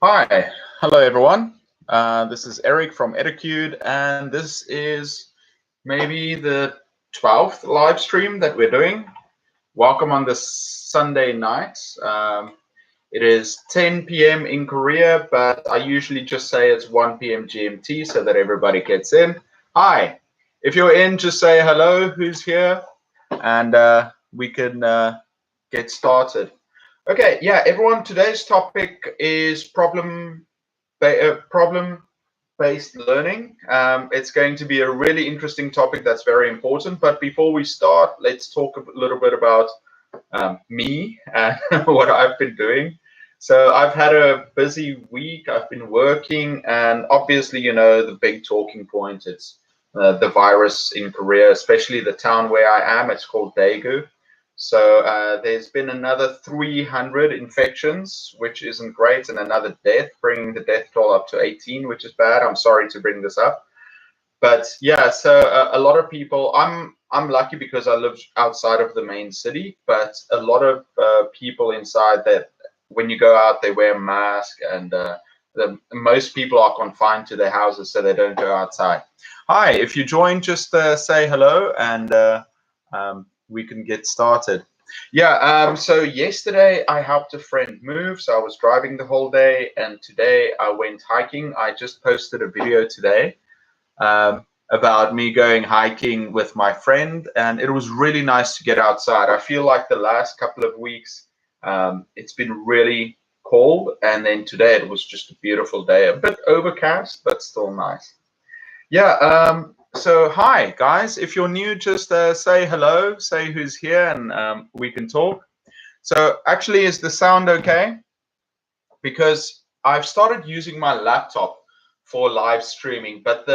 Hi, hello everyone. This is Eric from Edicute, and this is maybe the 12th live stream that we're doing. Welcome on this Sunday night. It is 10 p.m. in Korea, but I usually just say it's 1 p.m. GMT so that everybody gets in. Hi, if you're in, just say hello, who's here, and we can get started. Okay, yeah, everyone, today's topic is problem-based learning. It's going to be a really interesting topic that's very important. But before we start, let's talk a little bit about me and what I've been doing. So I've had a busy week. I've been working, and obviously, you know, the big talking point is the virus in Korea, especially the town where I am. It's called Daegu. So there's been another 300 infections, which isn't great, and another death, bringing the death toll up to 18, which is bad. I'm sorry to bring this up, but yeah. So a lot of people. I'm lucky because I live outside of the main city, but a lot of people inside that when you go out, they wear a mask, and most people are confined to their houses, so they don't go outside. Hi, if you join, just say hello, and we can get started. Yeah, so yesterday I helped a friend move, so I was driving the whole day, and today I went hiking. I just posted a video today about me going hiking with my friend, and it was really nice to get outside. I feel like the last couple of weeks it's been really cold, and then today it was just a beautiful day, a bit overcast, but still nice. Yeah, so hi guys, if you're new, just say hello, say who's here, and we can talk. So actually, is the sound okay? Because I've started using my laptop for live streaming, but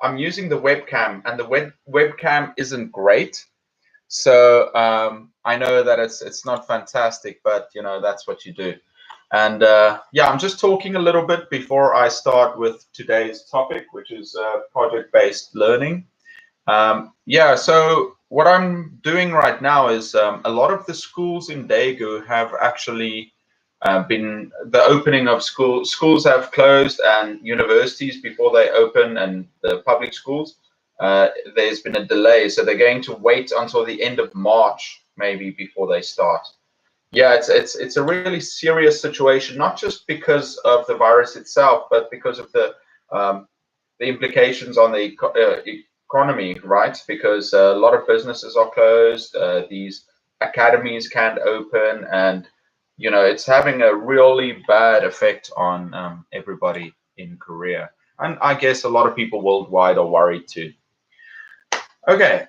I'm using the webcam, and the webcam isn't great. So I know that it's not fantastic, but you know, that's what you do. And yeah, I'm just talking a little bit before I start with today's topic, which is project-based learning. Yeah, so what I'm doing right now is a lot of the schools in Daegu have actually been the opening of schools have closed, and universities before they open, and the public schools, there's been a delay. So they're going to wait until the end of March, maybe, before they start. Yeah, it's a really serious situation, not just because of the virus itself, but because of the implications on the economy, right? Because a lot of businesses are closed, these academies can't open, and you know, it's having a really bad effect on everybody in Korea. And I guess a lot of people worldwide are worried too. Okay,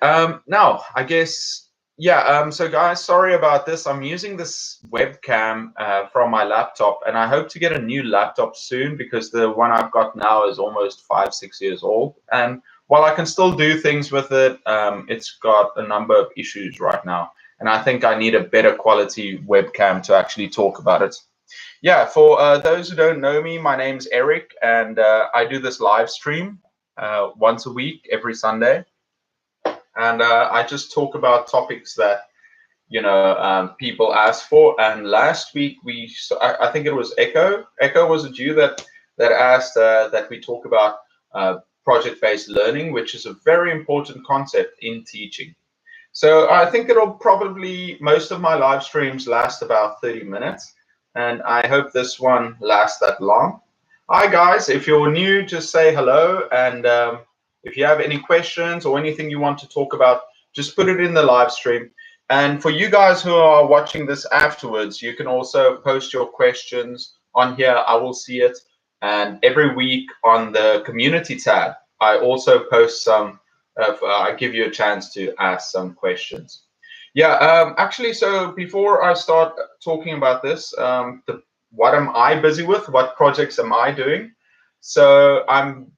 now I guess, yeah, so guys, sorry about this. I'm using this webcam from my laptop, and I hope to get a new laptop soon because the one I've got now is almost 5-6 years old. And while I can still do things with it, it's got a number of issues right now. And I think I need a better quality webcam to actually talk about it. Yeah, for those who don't know me, my name's Eric, and I do this live stream once a week, every Sunday. And I just talk about topics that people ask for. And last week I think it was Echo. Echo, was it you that asked that we talk about project-based learning, which is a very important concept in teaching. So I think it'll probably, most of my live streams last about 30 minutes, and I hope this one lasts that long. Hi guys, if you're new, just say hello, and if you have any questions or anything you want to talk about, just put it in the live stream. And for you guys who are watching this afterwards, you can also post your questions on here. I will see it. And every week on the community tab, I also post some I give you a chance to ask some questions. Yeah, actually, so before I start talking about this, what am I busy with? What projects am I doing? So I'm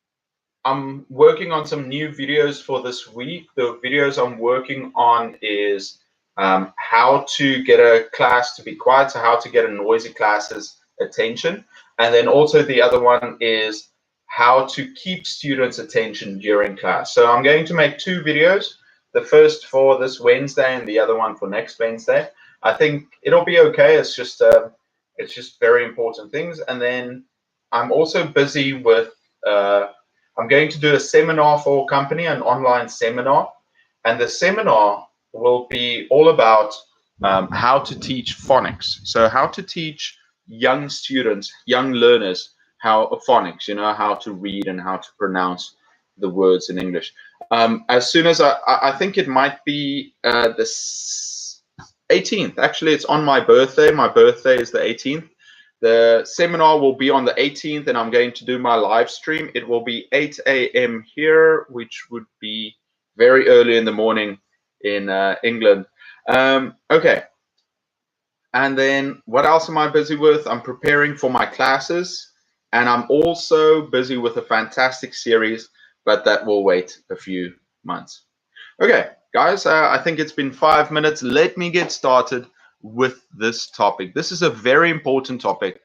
working on some new videos for this week. The videos I'm working on is how to get a class to be quiet, so how to get a noisy class's attention. And then also the other one is how to keep students' attention during class. So I'm going to make two videos, the first for this Wednesday and the other one for next Wednesday. I think it'll be okay. It's just very important things. And then I'm also busy with, I'm going to do a seminar for a company, an online seminar. And the seminar will be all about how to teach phonics. So how to teach young students, young learners, how phonics, how to read and how to pronounce the words in English. As soon as I think it might be the 18th. Actually, it's on my birthday. My birthday is the 18th. The seminar will be on the 18th, and I'm going to do my live stream. It will be 8 a.m. here, which would be very early in the morning in England. Okay. And then what else am I busy with? I'm preparing for my classes, and I'm also busy with a fantastic series, but that will wait a few months. Okay, guys, I think it's been 5 minutes. Let me get started with this topic. This is a very important topic.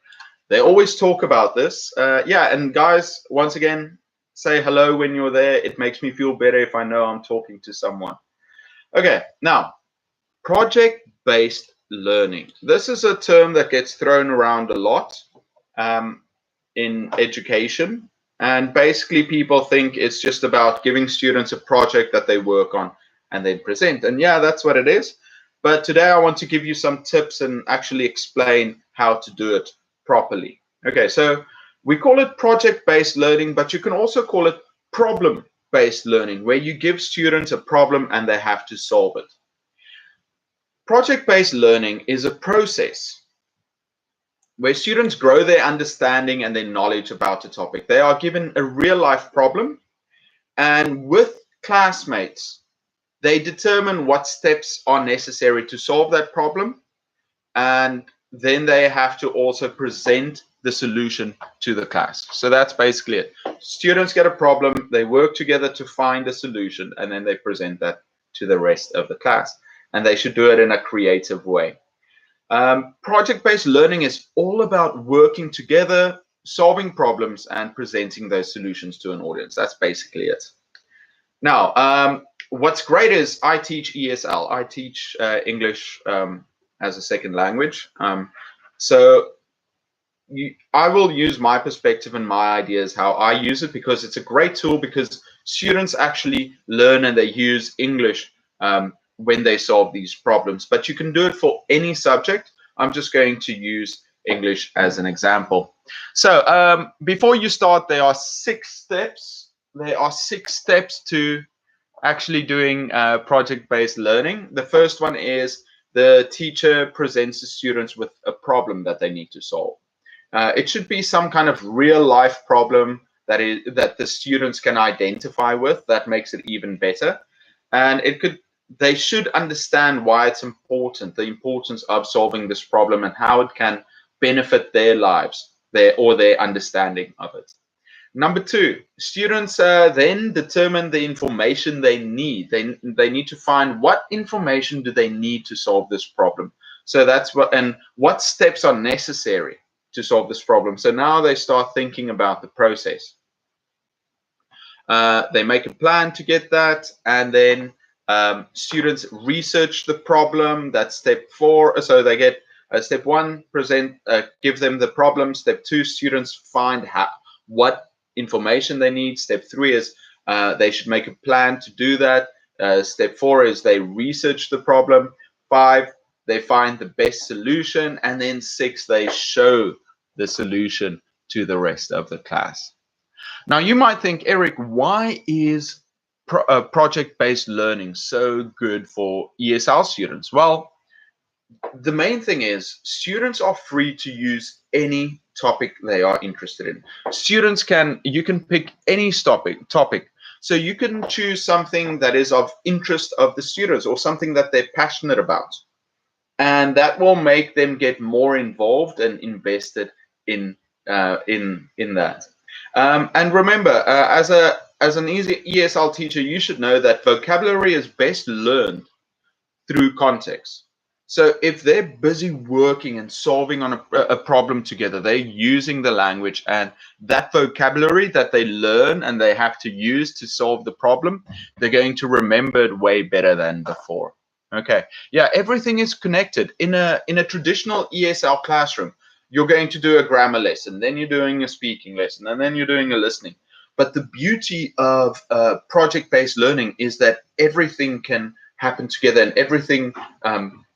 They always talk about this. Yeah, and guys, once again, say hello when you're there. It makes me feel better if I know I'm talking to someone. Okay, now, project-based learning. This is a term that gets thrown around a lot in education. And basically, people think it's just about giving students a project that they work on and then present. And yeah, that's what it is. But today I want to give you some tips and actually explain how to do it properly. Okay, so we call it project-based learning, but you can also call it problem-based learning, where you give students a problem and they have to solve it. Project-based learning is a process where students grow their understanding and their knowledge about a topic. They are given a real-life problem, and with classmates, they determine what steps are necessary to solve that problem, and then they have to also present the solution to the class. So that's basically it. Students get a problem, they work together to find a solution, and then they present that to the rest of the class. And they should do it in a creative way. Project-based learning is all about working together, solving problems, and presenting those solutions to an audience. That's basically it. Now, what's great is I teach ESL. I teach English as a second language. So I will use my perspective and my ideas, how I use it, because it's a great tool, because students actually learn and they use English when they solve these problems. But you can do it for any subject. I'm just going to use English as an example. So before you start, there are 6 steps. There are 6 steps to actually doing project-based learning. The first one is the teacher presents the students with a problem that they need to solve. It should be some kind of real-life problem that the students can identify with. That makes it even better. And they should understand why it's important, the importance of solving this problem and how it can benefit their lives, their understanding of it. Number 2, students then determine the information they need. They need to find what information do they need to solve this problem. So that's what steps are necessary to solve this problem. So now they start thinking about the process. They make a plan to get that, and then students research the problem. That's step 4. So they get step 1, give them the problem. Step 2, students find what information they need. Step 3 is they should make a plan to do that. Step 4 is they research the problem. 5, they find the best solution. And then 6, they show the solution to the rest of the class. Now, you might think, Eric, why is project-based learning so good for ESL students? Well, the main thing is students are free to use any topic they are interested in. You can pick any topic. So you can choose something that is of interest of the students or something that they're passionate about. And that will make them get more involved and invested in that. And remember, as an ESL teacher, you should know that vocabulary is best learned through context. So if they're busy working and solving on a problem together, they're using the language, and that vocabulary that they learn and they have to use to solve the problem, they're going to remember it way better than before. Okay, yeah, everything is connected. In a traditional ESL classroom, you're going to do a grammar lesson, then you're doing a speaking lesson, and then you're doing a listening. But the beauty of project-based learning is that everything can happen together, and everything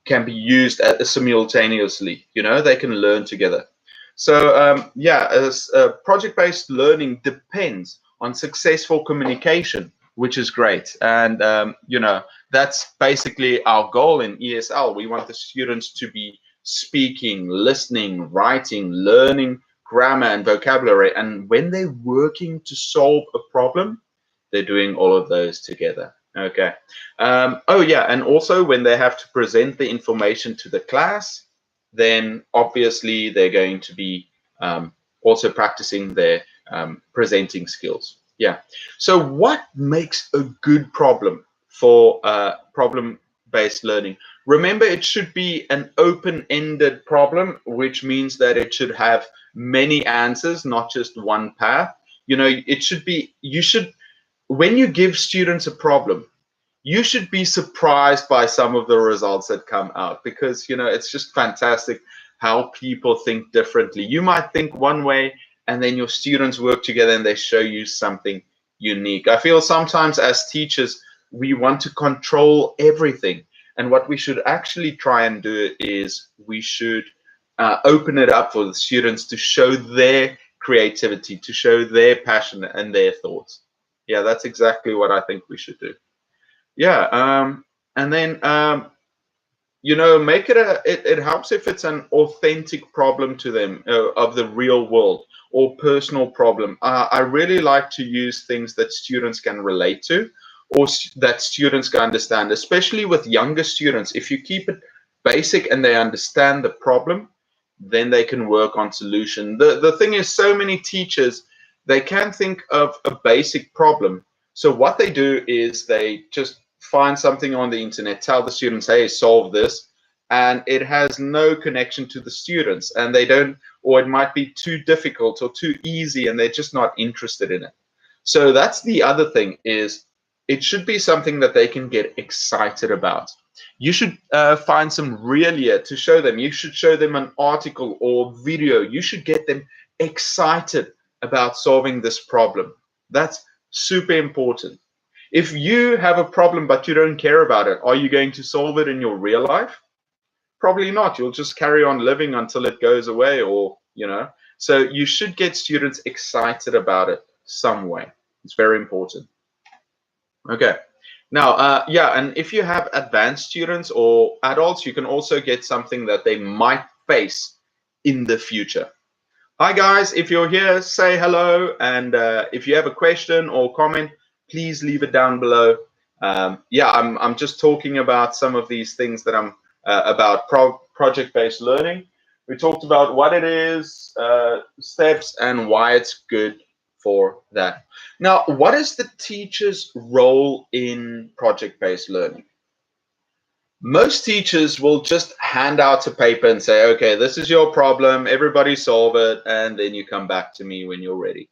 can be used simultaneously. They can learn together. So yeah, project-based learning depends on successful communication, which is great. And that's basically our goal in ESL. We want the students to be speaking, listening, writing, learning grammar and vocabulary. And when they're working to solve a problem, they're doing all of those together. Okay. Oh yeah, and also when they have to present the information to the class, then obviously they're going to be also practicing their presenting skills. Yeah. So what makes a good problem for problem-based learning? Remember, it should be an open-ended problem, which means that it should have many answers, not just one path. It should be, when you give students a problem, you should be surprised by some of the results that come out, because it's just fantastic how people think differently. You might think one way, and then your students work together and they show you something unique. I feel sometimes as teachers, we want to control everything, and what we should actually try and do is we should open it up for the students to show their creativity, to show their passion and their thoughts. Yeah, that's exactly what I think we should do. Yeah, and then make it it helps if it's an authentic problem to them, of the real world or personal problem. I really like to use things that students can relate to, or that students can understand, especially with younger students. If you keep it basic and they understand the problem, then they can work on solution. The thing is, so many teachers, they can't think of a basic problem. So what they do is they just find something on the internet, tell the students, hey, solve this, and it has no connection to the students, and they don't, or it might be too difficult or too easy, and they're just not interested in it. So that's the other thing, is it should be something that they can get excited about. You should find some realia to show them. You should show them an article or video. You should get them excited about solving this problem. That's super important. If you have a problem but you don't care about it, are you going to solve it in your real life? Probably not. You'll just carry on living until it goes away, So you should get students excited about it some way. It's very important. Okay. Now, yeah, and if you have advanced students or adults, you can also get something that they might face in the future. Hi, guys. If you're here, say hello. And if you have a question or comment, please leave it down below. Yeah, I'm just talking about some of these things that I'm about project-based learning. We talked about what it is, steps, and why it's good for that. Now, what is the teacher's role in project-based learning? Most teachers will just hand out a paper and say, okay, this is your problem, everybody solve it, and then you come back to me when you're ready.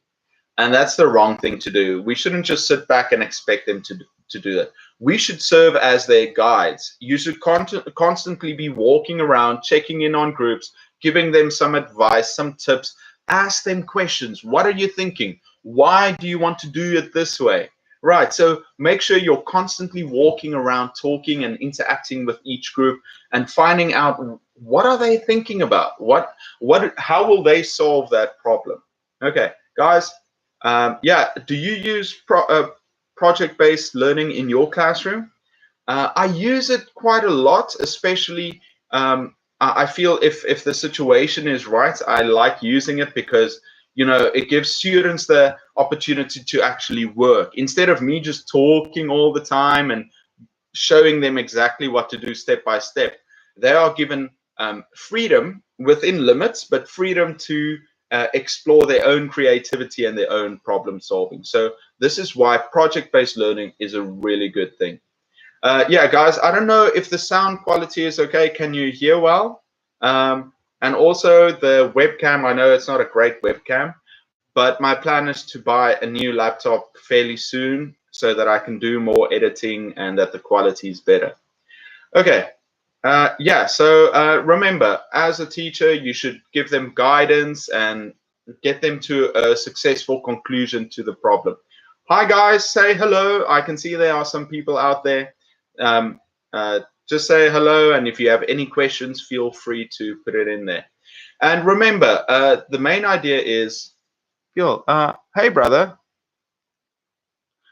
And that's the wrong thing to do. We shouldn't just sit back and expect them to do that. We should serve as their guides. You should constantly be walking around, checking in on groups, giving them some advice, some tips, ask them questions. What are you thinking? Why do you want to do it this way? Right, so make sure you're constantly walking around, talking and interacting with each group and finding out, what are they thinking about? How will they solve that problem? Okay, guys, yeah, do you use project-based learning in your classroom? I use it quite a lot, especially I feel if the situation is right, I like using it because it gives students the opportunity to actually work instead of me just talking all the time and showing them exactly what to do step by step. They are given freedom within limits, but freedom to explore their own creativity and their own problem solving. So this is why project-based learning is a really good thing. Yeah, guys, I don't know if the sound quality is okay. Can you hear well? And also the webcam, I know it's not a great webcam, but my plan is to buy a new laptop fairly soon so that I can do more editing and that the quality is better. Okay, Yeah, so remember, as a teacher, you should give them guidance and get them to a successful conclusion to the problem. Hi, guys, say hello. I can see there are some people out there. Um, just say hello, and if you have any questions, feel free to put it in there. And remember, the main idea is, yo, hey, brother.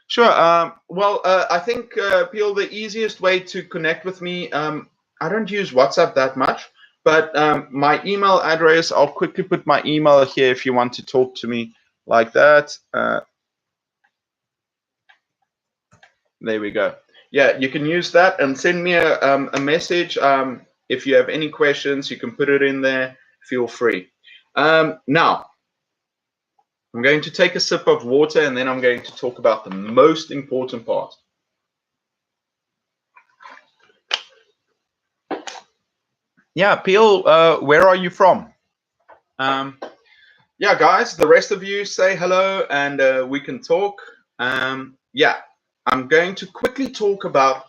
Sure. Well, I think, Peel, the easiest way to connect with me, I don't use WhatsApp that much, but my email address, I'll quickly put my email here if you want to talk to me like that. There we go. Yeah, you can use that and send me a message. If you have any questions, you can put it in there. Feel free. Now, I'm going to take a sip of water and then I'm going to talk about the most important part. Yeah, Peel, where are you from? Yeah, guys, the rest of you say hello and we can talk. Yeah, I'm going to quickly talk about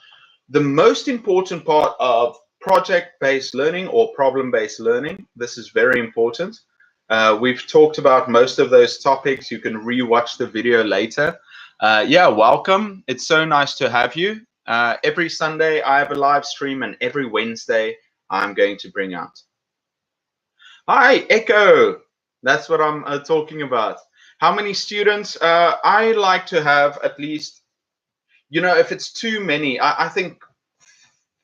the most important part of project-based learning or problem-based learning. This is very important. We've talked about most of those topics. You can re-watch the video later. Yeah, welcome. It's so nice to have you. Every Sunday, I have a live stream, and every Wednesday, I'm going to bring out. Hi, Echo. That's what I'm talking about. How many students? I like to have at least, you know, if it's too many, I think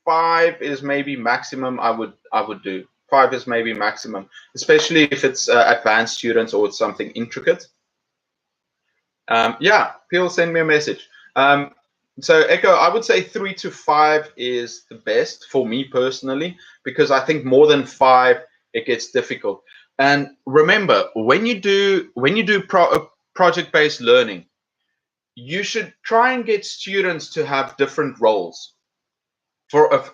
5 is maybe maximum. I would do 5 is maybe maximum, especially if it's advanced students or it's something intricate. Yeah, people send me a message. So Echo, I would say 3 to 5 is the best for me personally, because I think more than 5, it gets difficult. And remember, when you do project-based learning, you should try and get students to have different roles.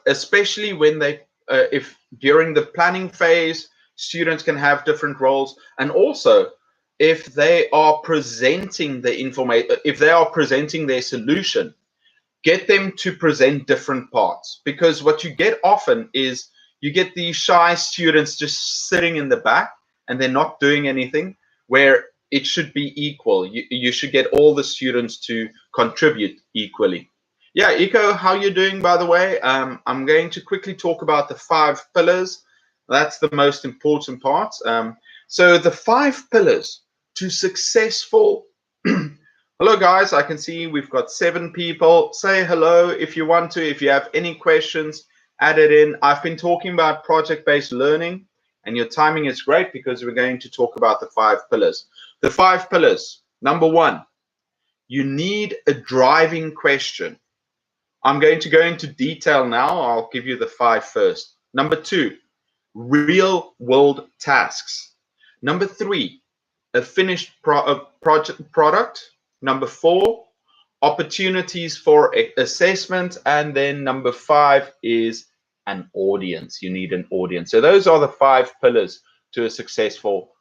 Especially when they, if during the planning phase, students can have different roles, and also if they are presenting the information, if they are presenting their solution, get them to present different parts, because what you get often is you get these shy students just sitting in the back and they're not doing anything, where it should be equal. You should get all the students to contribute equally. Yeah, Iko, how you doing, by the way? I'm going to quickly talk about the 5 pillars. That's the most important part. So the 5 pillars to successful hello, guys. I can see we've got 7 people. Say hello if you want to. If you have any questions, add it in. I've been talking about project-based learning, and your timing is great because we're going to talk about the 5 pillars. The 5 pillars. Number 1, you need a driving question. I'm going to go into detail now. I'll give you the 5 first. Number 2, real-world tasks. Number 3, a finished product. Number 4, opportunities for assessment. And then number 5 is an audience. You need an audience. So those are the 5 pillars to a successful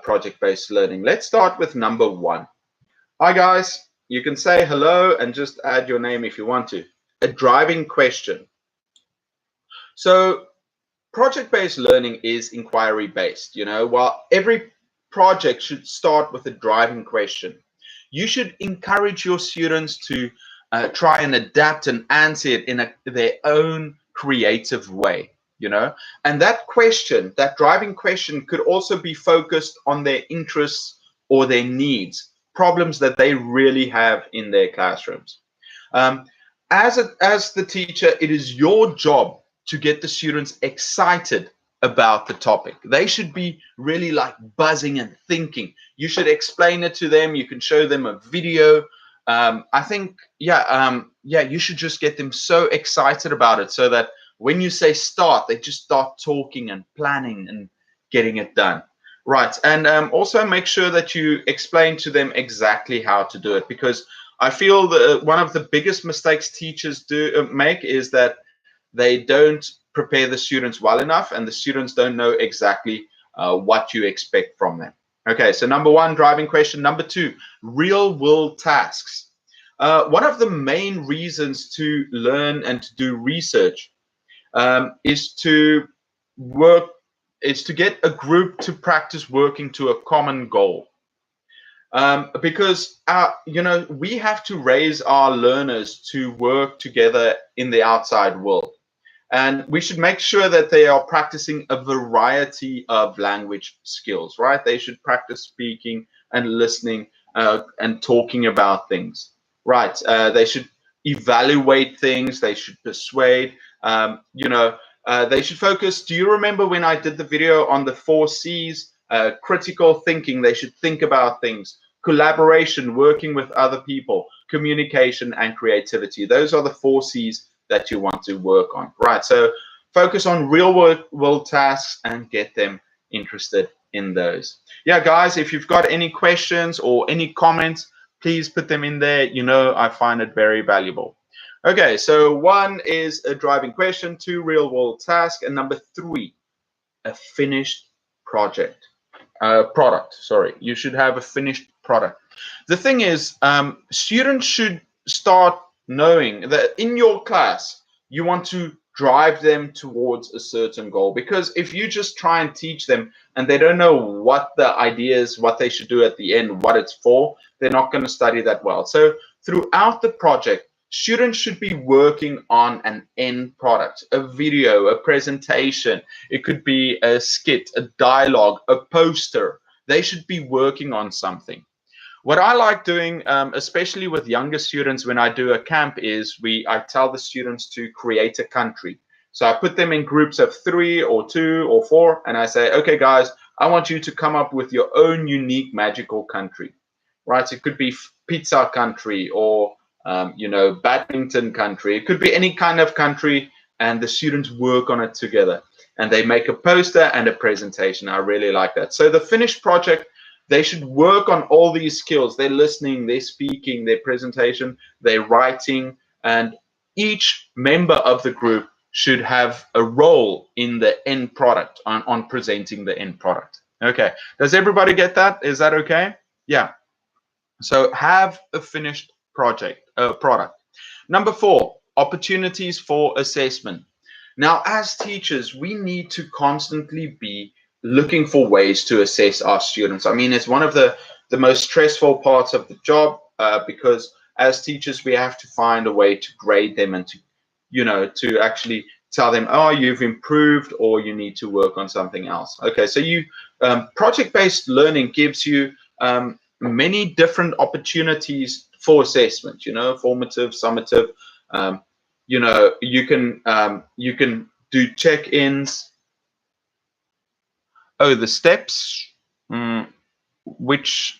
project-based learning. Let's start with number 1. Hi, guys. You can say hello and just add your name if you want to. A driving question. So project-based learning is inquiry-based. You know, while every project should start with a driving question, you should encourage your students to try and adapt and answer it in their own creative way, you know. And that question, that driving question, could also be focused on their interests or their needs, problems that they really have in their classrooms. As the teacher, it is your job to get the students excited about the topic. They should be really like buzzing and thinking. You should explain it to them. You can show them a video. I think, yeah, you should just get them so excited about it so that when you say start, they just start talking and planning and getting it done. Right. And also make sure that you explain to them exactly how to do it, because I feel that one of the biggest mistakes teachers make is that they don't prepare the students well enough, and the students don't know exactly what you expect from them. Okay, so number 1, driving question. Number 2, real world tasks. One of the main reasons to learn and to do research is to work, is to get a group to practice working to a common goal. Because we have to raise our learners to work together in the outside world. And we should make sure that they are practicing a variety of language skills, right? They should practice speaking and listening and talking about things, right? They should evaluate things. They should persuade. They should focus. Do you remember when I did the video on the 4 C's? Critical thinking. They should think about things. Collaboration, working with other people, communication, and creativity. Those are the 4 C's that you want to work on, right? So focus on real world tasks and get them interested in those. Yeah, guys, if you've got any questions or any comments, please put them in there. I find it very valuable. Okay, so 1 is a driving question, 2 real world task, and number 3, a finished product. Sorry, you should have a finished product. The thing is, students should start knowing that in your class, you want to drive them towards a certain goal. Because if you just try and teach them and they don't know what the idea is, what they should do at the end, what it's for, they're not going to study that well. So throughout the project, students should be working on an end product, a video, a presentation. It could be a skit, a dialogue, a poster. They should be working on something. What I like doing, especially with younger students when I do a camp, is I tell the students to create a country. So I put them in groups of 3 or 2 or 4, and I say, okay, guys, I want you to come up with your own unique magical country, right? It could be pizza country or, badminton country. It could be any kind of country, and the students work on it together. And they make a poster and a presentation. I really like that. So the finished project, they should work on all these skills. They're listening, they're speaking, their presentation, they're writing, and each member of the group should have a role in the end product, on presenting the end product. Okay, does everybody get that? Is that okay? Yeah. So have a finished product. Number 4, opportunities for assessment. Now, as teachers, we need to constantly be looking for ways to assess our students. I mean, it's one of the most stressful parts of the job, because as teachers, we have to find a way to grade them and to actually tell them, oh, you've improved, or you need to work on something else. Okay, so project-based learning gives you many different opportunities for assessment, formative, summative. You can do check-ins. Oh, the steps. Which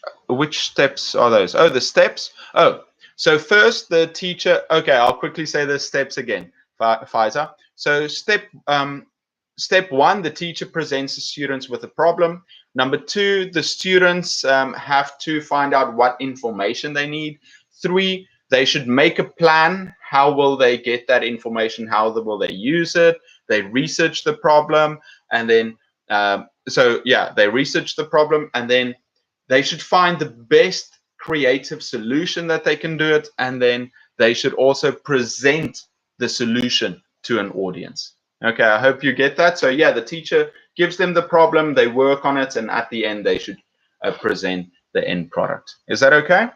steps are those? Oh, the steps. Oh, so first the teacher. Okay, I'll quickly say the steps again, Pfizer. So step 1, the teacher presents the students with a problem. Number 2, the students have to find out what information they need. 3, they should make a plan. How will they get that information? How will they use it? They research the problem, and then they research the problem, and then they should find the best creative solution that they can do it, and then they should also present the solution to an audience. Okay, I hope you get that. So yeah, the teacher gives them the problem, they work on it, and at the end they should present the end product. Is that okay?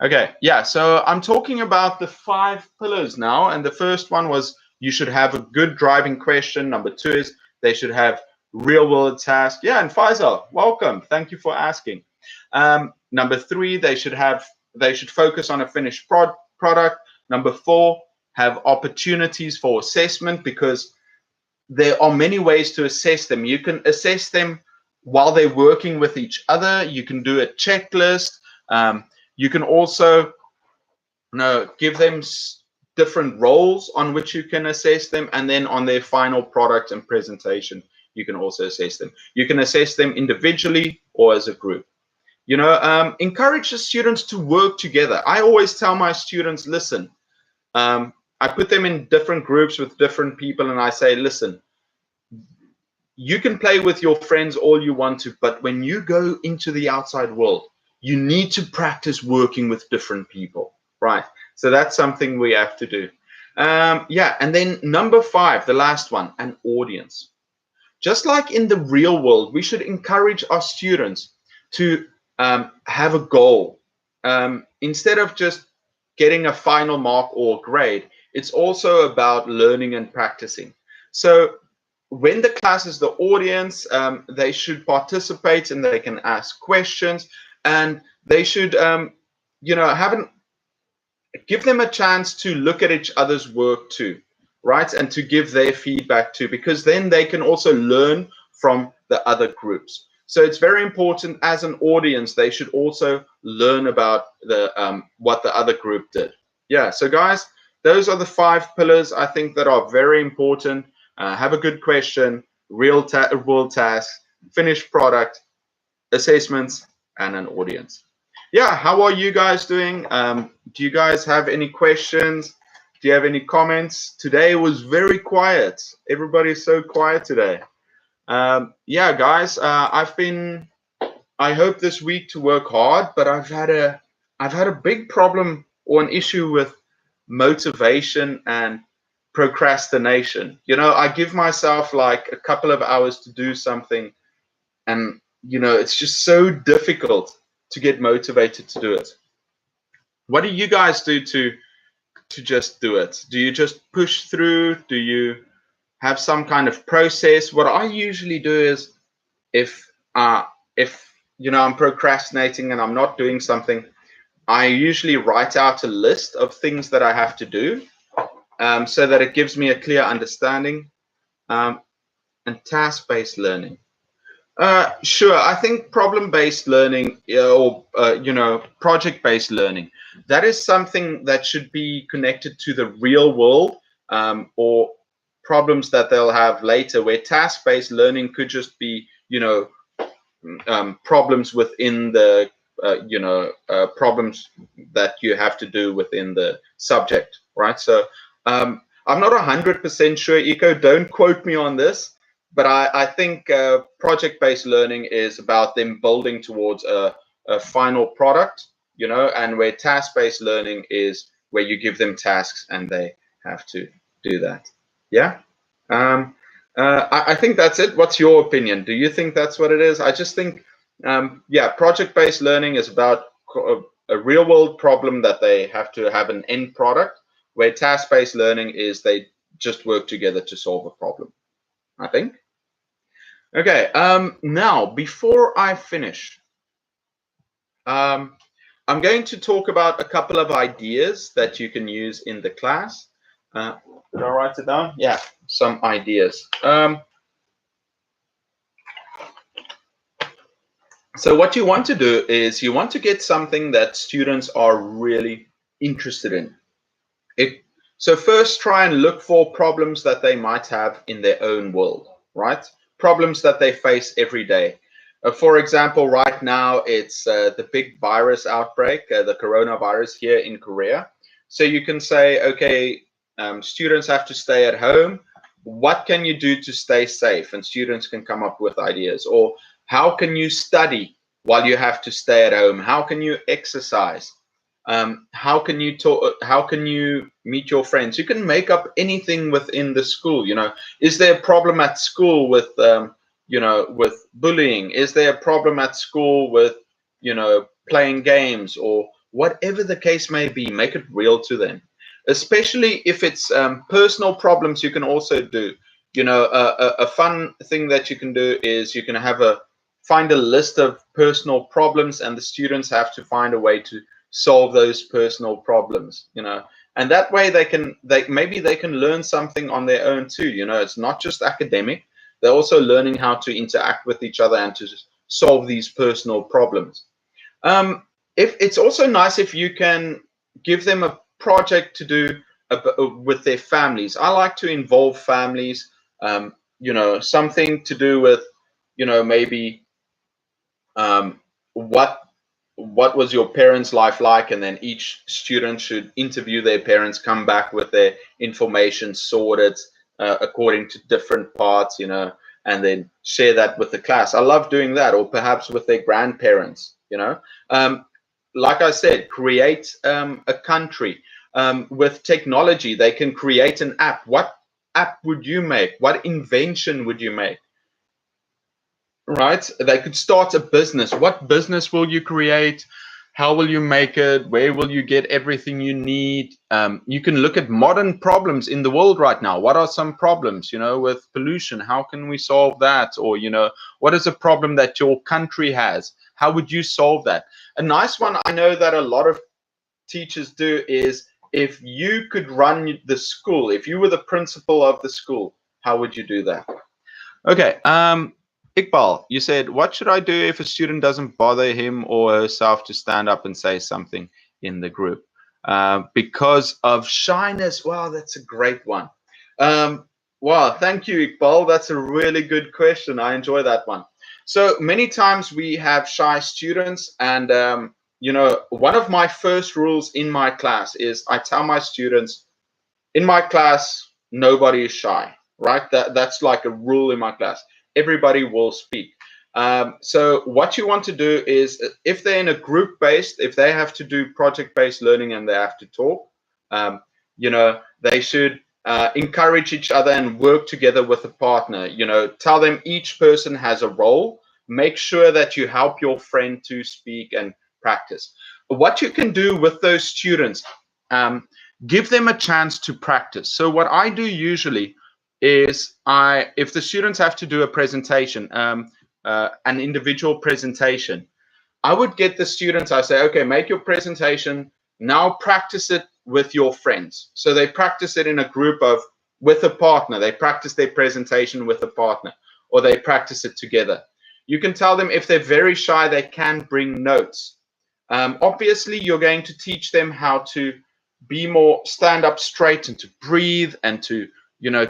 Okay, yeah, so I'm talking about the 5 pillars now, and the first one was you should have a good driving question. Number 2 is they should have real world task. Yeah, and Faisal, welcome. Thank you for asking. Number 3, they should focus on a finished product. Number 4, have opportunities for assessment, because there are many ways to assess them. You can assess them while they're working with each other. You can do a checklist. You can also give them different roles on which you can assess them, and then on their final product and presentation, you can also assess them. You can assess them individually or as a group. Encourage the students to work together. I always tell my students, listen, I put them in different groups with different people, and I say, listen, you can play with your friends all you want to, but when you go into the outside world, you need to practice working with different people, right? So that's something we have to do. Yeah, and then number 5, the last one, an audience. Just like in the real world, we should encourage our students to have a goal. Instead of just getting a final mark or grade, it's also about learning and practicing. So when the class is the audience, they should participate and they can ask questions, and they should, give them a chance to look at each other's work too, right? And to give their feedback too, because then they can also learn from the other groups. So it's very important as an audience, they should also learn about the what the other group did. Yeah, so guys, those are the 5 pillars I think that are very important. Have a good question, real world task, finished product, assessments, and an audience. Yeah, how are you guys doing? Do you guys have any questions? Do you have any comments? Today was very quiet. Everybody's so quiet today. Yeah, guys, I hope this week to work hard, but I've had a big problem or an issue with motivation and procrastination. I give myself like a couple of hours to do something, and it's just so difficult to get motivated to do it. What do you guys do to just do it? Do you just push through? Do you have some kind of process? What I usually do is, if I'm procrastinating and I'm not doing something, I usually write out a list of things that I have to do, so that it gives me a clear understanding. And task-based learning. Sure. I think problem-based learning, or project-based learning, that is something that should be connected to the real world, or problems that they'll have later. Where task-based learning could just be, problems within the, problems that you have to do within the subject, right? So I'm not 100% sure, Eco. Don't quote me on this. But I think project-based learning is about them building towards a final product, and where task-based learning is where you give them tasks and they have to do that. Yeah. I think that's it. What's your opinion? Do you think that's what it is? I just think, yeah, project-based learning is about a real-world problem that they have to have an end product, where task-based learning is they just work together to solve a problem, I think. Okay, now, before I finish, I'm going to talk about a couple of ideas that you can use in the class. Did I write it down? Yeah, some ideas. So what you want to do is you want to get something that students are really interested in. So first, try and look for problems that they might have in their own world, right? Problems that they face every day. For example, right now, it's the big virus outbreak, the coronavirus here in Korea. So you can say, okay, students have to stay at home. What can you do to stay safe? And students can come up with ideas. Or how can you study while you have to stay at home? How can you exercise? How can you talk? How can you meet your friends? You can make up anything within the school. Is there a problem at school with with bullying? Is there a problem at school with playing games, or whatever the case may be? Make it real to them, especially if it's personal problems. You can also do a fun thing that you can do is you can find a list of personal problems, and the students have to find a way to solve those personal problems, and that way maybe they can learn something on their own too. It's not just academic. They're also learning how to interact with each other and to solve these personal problems. If it's also nice if you can give them a project to do with their families. I like to involve families, something to do with maybe what was your parents' life like, and then each student should interview their parents, come back with their information sorted according to different parts, and then share that with the class. I love doing that. Or perhaps with their grandparents. Like I said, create a country. With technology, they can create an app. What app would you make? What invention would you make? Right? They could start a business. What business will you create? How will you make it? Where will you get everything you need? You can look at modern problems in the world right now. What are some problems, with pollution? How can we solve that? Or, what is a problem that your country has? How would you solve that? A nice one I know that a lot of teachers do is, if you could run the school, if you were the principal of the school, how would you do that? Okay. Iqbal, you said, what should I do if a student doesn't bother him or herself to stand up and say something in the group? Because of shyness. Wow, that's a great one. Wow, thank you, Iqbal. That's a really good question. I enjoy that one. So many times we have shy students, and one of my first rules in my class is I tell my students, in my class, nobody is shy, right? That's like a rule in my class. Everybody will speak. So what you want to do is, if they're in a group-based, if they have to do project-based learning and they have to talk, they should encourage each other and work together with a partner. Tell them each person has a role. Make sure that you help your friend to speak and practice. What you can do with those students, give them a chance to practice. So what I do usually is, if the students have to do a presentation, an individual presentation, I would get the students, I say, okay, make your presentation, now practice it with your friends. So they practice it in a group with a partner. They practice their presentation with a partner, or they practice it together. You can tell them, if they're very shy, they can bring notes. Obviously, you're going to teach them how to be more stand up straight and to breathe, and to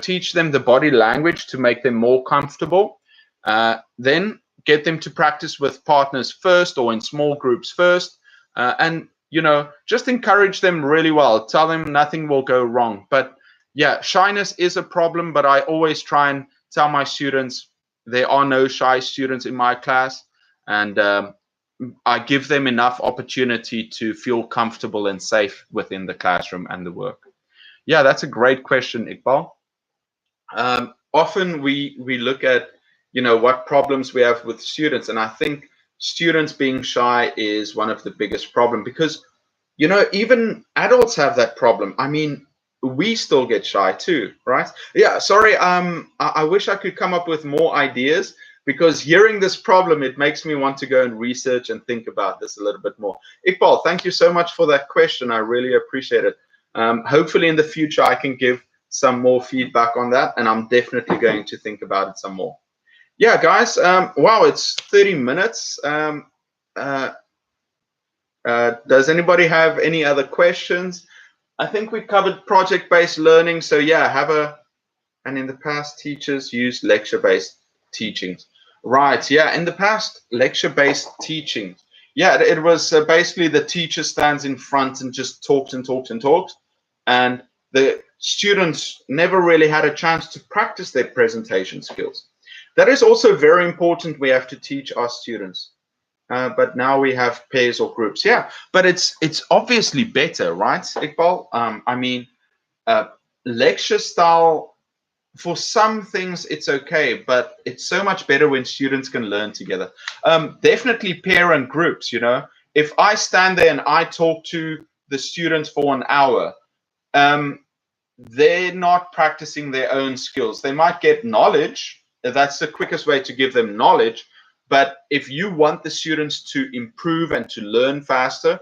teach them the body language to make them more comfortable. Then get them to practice with partners first, or in small groups first, and just encourage them really well. Tell them nothing will go wrong. But yeah, shyness is a problem, but I always try and tell my students there are no shy students in my class, and I give them enough opportunity to feel comfortable and safe within the classroom and the work. Yeah, that's a great question, Iqbal. Often we look at what problems we have with students, and I think students being shy is one of the biggest problem, because even adults have that problem. I mean, we still get shy too, right? Yeah, sorry. I wish I could come up with more ideas, because hearing this problem, it makes me want to go and research and think about this a little bit more. Iqbal, thank you so much for that question. I really appreciate it. Hopefully in the future I can give some more feedback on that, and I'm definitely going to think about it some more. Yeah, guys. Wow, it's 30 minutes. Does anybody have any other questions? I think we covered project-based learning. So yeah, and in the past, teachers used lecture-based teachings. Right, yeah, in the past, lecture-based teaching. Yeah, it was basically the teacher stands in front and just talks and talks and talks. And the students never really had a chance to practice their presentation skills. That is also very important. We have to teach our students. But now we have pairs or groups. Yeah, but it's obviously better, right, Iqbal? I mean, lecture style, for some things it's okay, but it's so much better when students can learn together. Definitely pair and groups. If I stand there and I talk to the students for an hour, they're not practicing their own skills. They might get knowledge. That's the quickest way to give them knowledge. But if you want the students to improve and to learn faster,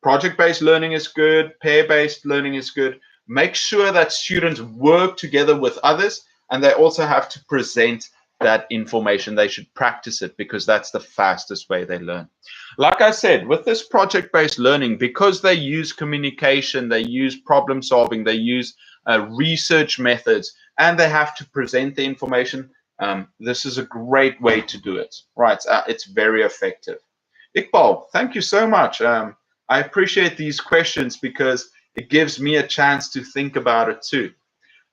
project-based learning is good, pair-based learning is good. Make sure that students work together with others, and they also have to present that information. They should practice it, because that's the fastest way they learn. Like I said, with this project-based learning, because they use communication, they use problem solving, they use research methods, and they have to present the information, this is a great way to do it. Right, it's very effective. Iqbal, thank you so much. I appreciate these questions, because it gives me a chance to think about it too.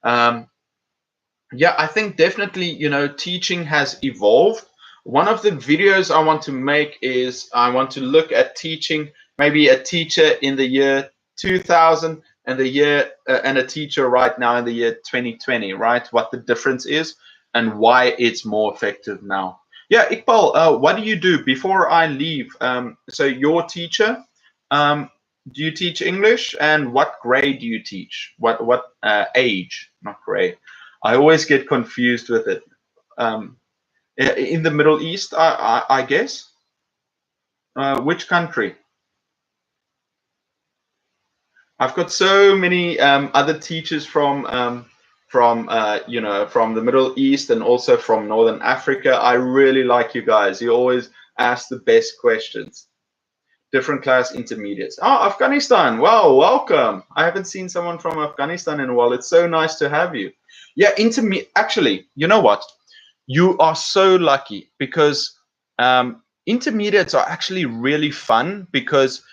Yeah, I think definitely, teaching has evolved. One of the videos I want to make is I want to look at teaching, maybe a teacher in the year 2000 and the year and a teacher right now in the year 2020, right? What the difference is and why it's more effective now. Yeah, Iqbal, what do you do before I leave? So your teacher, do you teach English, and what grade do you teach? What age? Not grade. I always get confused with it. In the Middle East, I guess. Which country? I've got so many other teachers from the Middle East and also from Northern Africa. I really like you guys. You always ask the best questions. Different class intermediates. Oh, Afghanistan. Wow, welcome. I haven't seen someone from Afghanistan in a while. It's so nice to have you. Yeah, actually, you know what? You are so lucky because intermediates are actually really fun because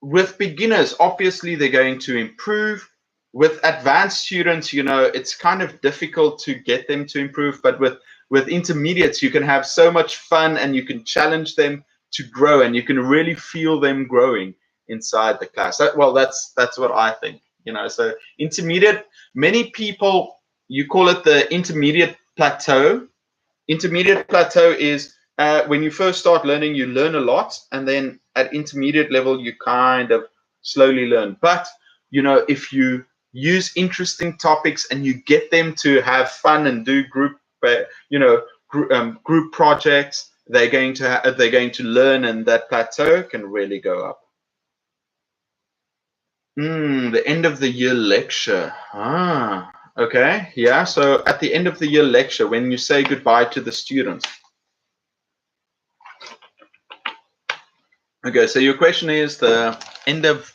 with beginners, obviously they're going to improve. With advanced students, it's kind of difficult to get them to improve, but with intermediates, you can have so much fun and you can challenge them to grow, and you can really feel them growing inside the class. That's what I think. So intermediate, many people, you call it the intermediate plateau. Intermediate plateau is when you first start learning, you learn a lot, and then at intermediate level, you kind of slowly learn. But if you use interesting topics and you get them to have fun and do group projects, they're going to learn, and that plateau can really go up. The end of the year lecture. Okay, yeah. So at the end of the year lecture, when you say goodbye to the students. Okay, so your question is the end of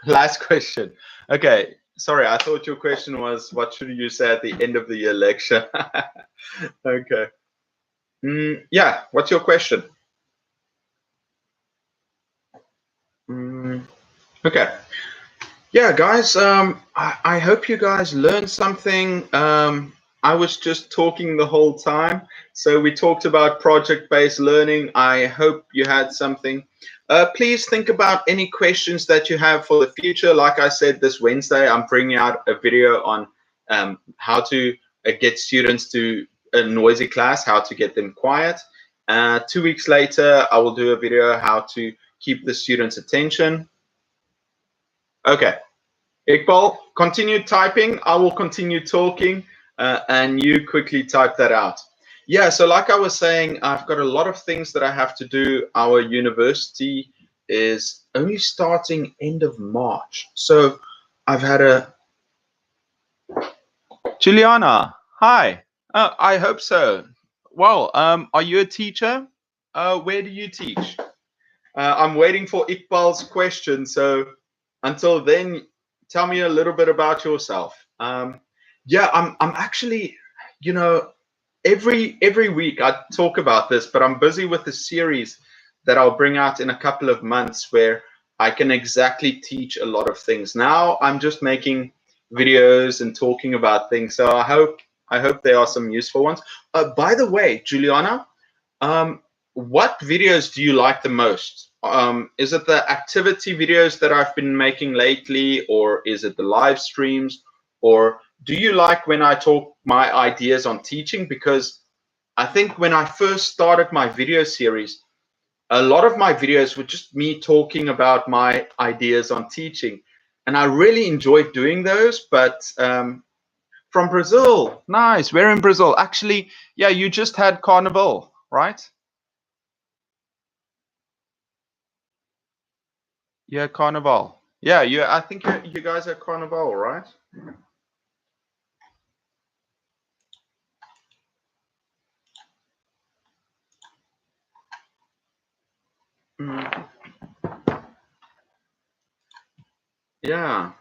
last question. Okay, sorry, I thought your question was what should you say at the end of the year lecture? Okay. Yeah, what's your question? Okay. Yeah, guys, I hope you guys learned something. I was just talking the whole time. So we talked about project-based learning. I hope you had something. Please think about any questions that you have for the future. Like I said, this Wednesday, I'm bringing out a video on how to get students to a noisy class, how to get them quiet. 2 weeks later, I will do a video how to keep the students' attention. Okay. Iqbal, continue typing. I will continue talking, and you quickly type that out. Yeah, so like I was saying, I've got a lot of things that I have to do. Our university is only starting end of March. So I've had a... Juliana, hi. I hope so. Well, are you a teacher? Where do you teach? I'm waiting for Iqbal's question. So until then, tell me a little bit about yourself. Yeah, I'm actually, every week I talk about this, but I'm busy with a series that I'll bring out in a couple of months where I can exactly teach a lot of things. Now I'm just making videos and talking about things. So I hope there are some useful ones. By the way, Juliana, what videos do you like the most? Is it the activity videos that I've been making lately, or is it the live streams, or do you like when I talk my ideas on teaching? Because I think when I first started my video series, a lot of my videos were just me talking about my ideas on teaching, and I really enjoyed doing those. But from Brazil, nice. Where in Brazil? Actually, yeah, you just had Carnival, right? Yeah, Carnival. Yeah, I think you guys are Carnival, right? Yeah.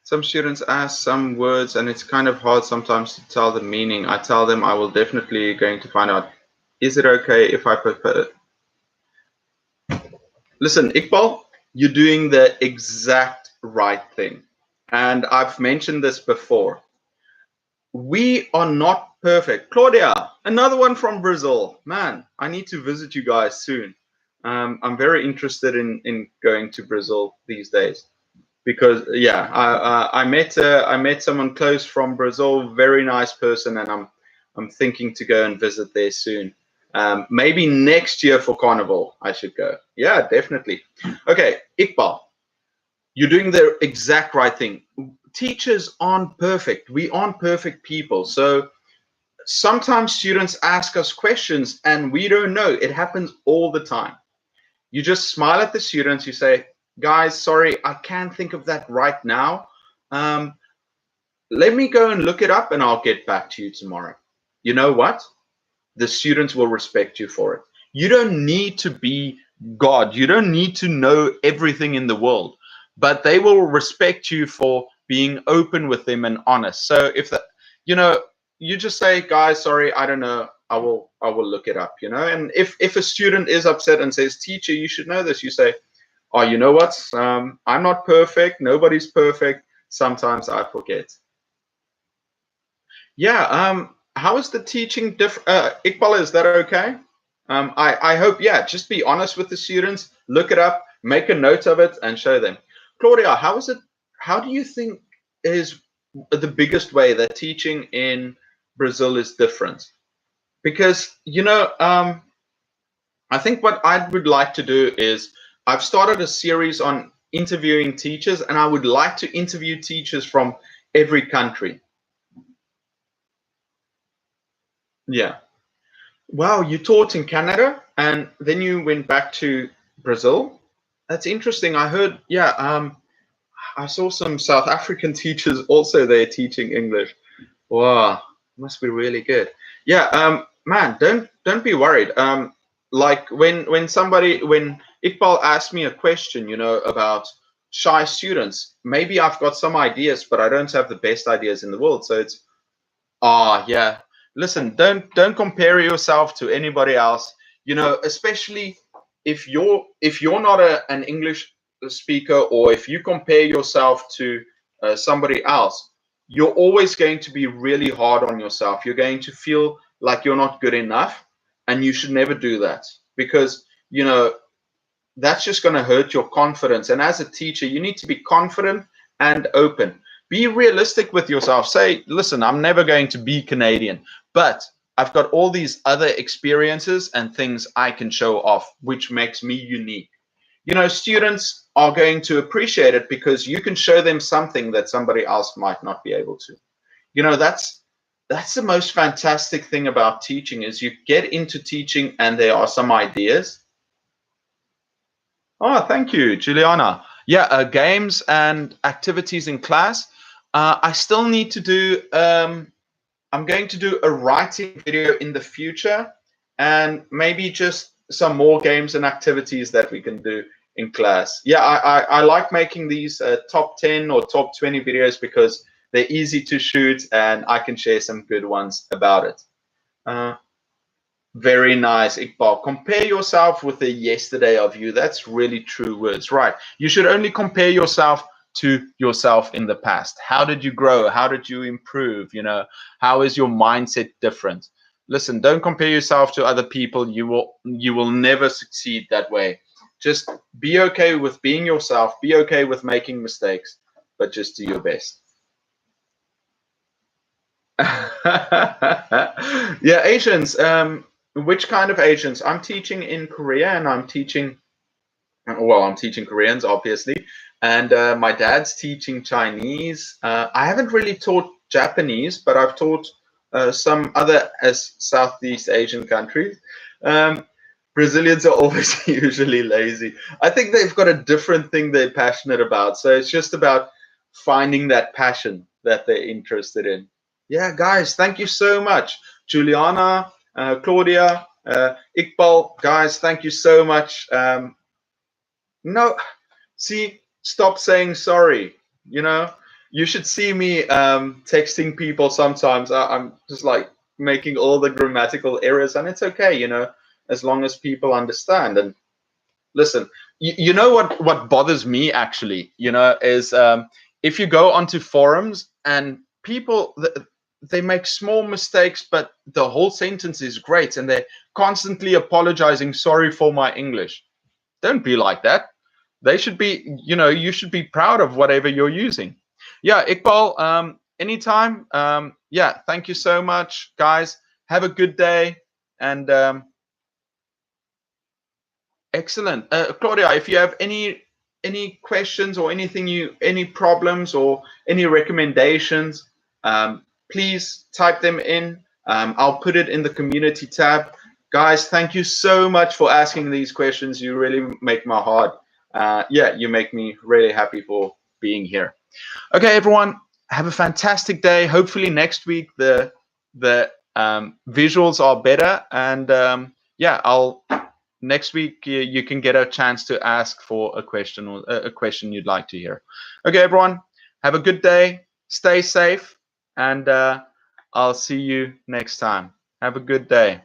Some students ask some words and it's kind of hard sometimes to tell the meaning. I tell them I will definitely going to find out. Is it okay if I put it? Listen, Iqbal, you're doing the exact right thing. And I've mentioned this before. We are not Perfect. Claudia, another one from Brazil. Man, I need to visit you guys soon. I'm very interested in going to Brazil these days because yeah, I met someone close from Brazil, very nice person, and I'm thinking to go and visit there soon. Maybe next year for Carnival, I should go. Yeah, definitely. Okay, Iqbal, you're doing the exact right thing. Teachers aren't perfect. We aren't perfect people, so sometimes students ask us questions and we don't know. It happens all the time. You just smile at the students. You say, guys, sorry, I can't think of that right now. Um, Let me go and look it up and I'll get back to you tomorrow. You know what? The students will respect you for it. You don't need to be God. You don't need to know everything in the world, but they will respect you for being open with them and honest. So if that, you know, you just say, guys, sorry, I don't know. I will look it up, And if a student is upset and says, teacher, you should know this, you say, oh, you know what? I'm not perfect. Nobody's perfect. Sometimes I forget. Yeah. How is the teaching different? Iqbal, is that okay? I hope, yeah, just be honest with the students, look it up, make a note of it, and show them. Claudia, how is it? How do you think is the biggest way that teaching in Brazil is different? Because, I think what I would like to do is I've started a series on interviewing teachers, and I would like to interview teachers from every country. Yeah. Wow, you taught in Canada and then you went back to Brazil. That's interesting. I heard, yeah, I saw some South African teachers also there teaching English. Wow, must be really good. Yeah, man, don't be worried. Like when Iqbal asked me a question, about shy students, maybe I've got some ideas, but I don't have the best ideas in the world. So it's yeah. Listen, don't compare yourself to anybody else. Especially if you're not an English speaker, or if you compare yourself to somebody else, you're always going to be really hard on yourself. You're going to feel like you're not good enough, and you should never do that because that's just going to hurt your confidence. And as a teacher, you need to be confident and open. Be realistic with yourself. Say, listen, I'm never going to be Canadian, but I've got all these other experiences and things I can show off, which makes me unique. Students are going to appreciate it because you can show them something that somebody else might not be able to. That's the most fantastic thing about teaching is you get into teaching and there are some ideas. Oh, thank you, Juliana. Yeah, games and activities in class. I still need to do, I'm going to do a writing video in the future and maybe just some more games and activities that we can do in class. Yeah, I like making these top 10 or top 20 videos because they're easy to shoot and I can share some good ones about it. Very nice, Iqbal. Compare yourself with the yesterday of you. That's really true words, right? You should only compare yourself to yourself in the past. How did you grow? How did you improve? How is your mindset different? Listen, don't compare yourself to other people. You will never succeed that way. Just be okay with being yourself. Be okay with making mistakes, but just do your best. Yeah, Asians. Which kind of Asians? I'm teaching in Korea, and I'm teaching. Well, I'm teaching Koreans, obviously, and my dad's teaching Chinese. I haven't really taught Japanese, but I've taught some other as Southeast Asian countries. Um, Brazilians are always usually lazy. I think they've got a different thing they're passionate about. So it's just about finding that passion that they're interested in. Yeah, guys, thank you so much. Juliana, Claudia, Iqbal, guys, thank you so much. No, see, stop saying sorry. You should see me texting people sometimes. I'm just like making all the grammatical errors, and it's okay, as long as people understand. And listen, you know what bothers me actually, is if you go onto forums and people they make small mistakes, but the whole sentence is great, and they're constantly apologizing, sorry for my English. Don't be like that. They should be, you should be proud of whatever you're using. Yeah, Iqbal, anytime. Yeah, thank you so much, guys. Have a good day. And excellent. Claudia, if you have any questions or any problems or any recommendations, please type them in. I'll put it in the community tab. Guys, thank you so much for asking these questions. You really make my heart, yeah, you make me really happy for being here. Okay, everyone, have a fantastic day. Hopefully next week the visuals are better, and yeah, next week you can get a chance to ask for a question or a question you'd like to hear. Okay, everyone, have a good day. Stay safe, and I'll see you next time. Have a good day.